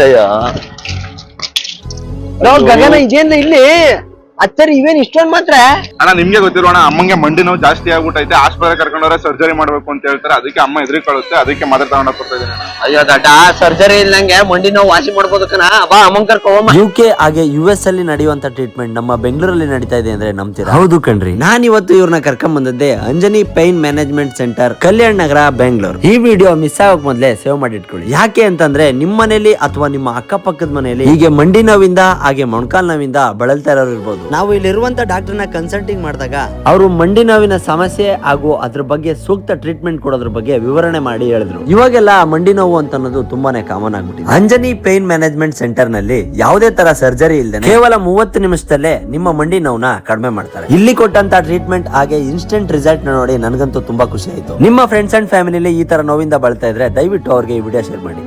ಅಯ್ಯೋ ಗಗನ ಇದೇನ ಇಲ್ಲಿ ಅಚ್ಚರಿ ಇವೇನ್ ಇಷ್ಟೊಂದ್ ಮಾತ್ರ ಅಣ್ಣ ನಿಮ್ಗೆ ಗೊತ್ತಿರೋಣ ಅಮ್ಮಂಗೆ ಮಂಡಿ ನೋವು ಜಾಸ್ತಿ ಆಗ್ಬಿಟ್ಟೈತೆ ಆಸ್ಪತ್ರೆ ಕರ್ಕೊಂಡವ್ರೆ ಸರ್ಜರಿ ಮಾಡ್ಬೇಕು ಅಂತ ಹೇಳ್ತಾರೆ. ಅದಕ್ಕೆ ಅಮ್ಮ ಎದುರಿಕೊಳ್ಳುತ್ತೆ, ಅದಕ್ಕೆ ಮಾತ್ರ ತಗೊಂಡ ಬರ್ತಾ ಇದ್ದೀನಿ. ಅಯ್ಯೋ ದಡ್ಡ ಸರ್ಜರಿ ಇಲ್ಲಂಗೆ ಮಂಡಿ ನೋವು ವಾಸಿ ಮಾಡ್ಬೋದು ಕಣ. ಬಾ ಅಮ್ಮಂಗ್ ಕರ್ಕೊಂಡ್ UK ಹಾಗೆ US ಅಲ್ಲಿ ನಡೆಯುವಂತ ಟ್ರೀಟ್ಮೆಂಟ್ ನಮ್ಮ ಬೆಂಗಳೂರಲ್ಲಿ ನಡೀತಾ ಇದೆ ಅಂದ್ರೆ ನಂಬ್ತೀರಾ? ಹೌದು ಕಣ್ರಿ. ನಾನ್ ಇವತ್ತು ಇವ್ರನ್ನ ಕರ್ಕೊಂಡ್ ಬಂದದ್ದೆ ಅಂಜನಿ ಪೈನ್ ಮ್ಯಾನೇಜ್ಮೆಂಟ್ ಸೆಂಟರ್, ಕಲ್ಯಾಣ ನಗರ, ಬೆಂಗಳೂರು. ಈ ವಿಡಿಯೋ ಮಿಸ್ ಆಗೋಕ್ ಮೊದ್ಲೇ ಸೇವ್ ಮಾಡಿ ಇಟ್ಕೊಳ್ಳಿ. ಯಾಕೆ ಅಂತಂದ್ರೆ ನಿಮ್ಮ ಮನೇಲಿ ಅಥವಾ ನಿಮ್ಮ ಅಕ್ಕಪಕ್ಕದ ಮನೆಯಲ್ಲಿ ಹೀಗೆ ಮಂಡಿ ನೋವಿಂದ ಹಾಗೆ ಮೊಣಕಾಲ್ ನೋವಿಂದ ಬಳಲ್ತಾ ಇರೋರು ಇರ್ಬೋದು. ನಾವು ಇಲ್ಲಿರುವಂತ ಡಾಕ್ಟರ್ನ ಕನ್ಸಲ್ಟಿಂಗ್ ಮಾಡಿದಾಗ ಅವರು ಮಂಡಿ ನೋವಿನ ಸಮಸ್ಯೆ ಹಾಗೂ ಅದ್ರ ಬಗ್ಗೆ ಸೂಕ್ತ ಟ್ರೀಟ್ಮೆಂಟ್ ಕೊಡೋದ್ರ ಬಗ್ಗೆ ವಿವರಣೆ ಮಾಡಿ ಹೇಳಿದ್ರು. ಇವಾಗೆಲ್ಲ ಮಂಡಿ ನೋವು ಅಂತ ಅನ್ನೋದು ತುಂಬಾನೇ ಕಾಮನ್ ಆಗ್ಬಿಟ್ಟಿದೆ. ಅಂಜನಿ ಪೈನ್ ಮ್ಯಾನೇಜ್ಮೆಂಟ್ ಸೆಂಟರ್ ನಲ್ಲಿ ಯಾವುದೇ ತರ ಸರ್ಜರಿ ಇಲ್ಲದೆ ಕೇವಲ 30 ನಿಮಿಷದಲ್ಲೇ ನಿಮ್ಮ ಮಂಡಿ ನೋವನ್ನ ಕಡಿಮೆ ಮಾಡ್ತಾರೆ. ಇಲ್ಲಿ ಕೊಟ್ಟಂತ ಟ್ರೀಟ್ಮೆಂಟ್ ಹಾಗೆ ಇನ್ಸ್ಟೆಂಟ್ ರಿಸಲ್ಟ್ ನೋಡಿ ನನಗಂತೂ ತುಂಬಾ ಖುಷಿ ಆಯ್ತು. ನಿಮ್ಮ ಫ್ರೆಂಡ್ಸ್ ಅಂಡ್ ಫ್ಯಾಮಿಲಿಲಿ ಈ ತರ ನೋವಿಂದ ಬಳಲ್ತಾ ಇದ್ರೆ ದಯವಿಟ್ಟು ಅವ್ರಿಗೆ ಈ ವಿಡಿಯೋ ಶೇರ್ ಮಾಡಿ.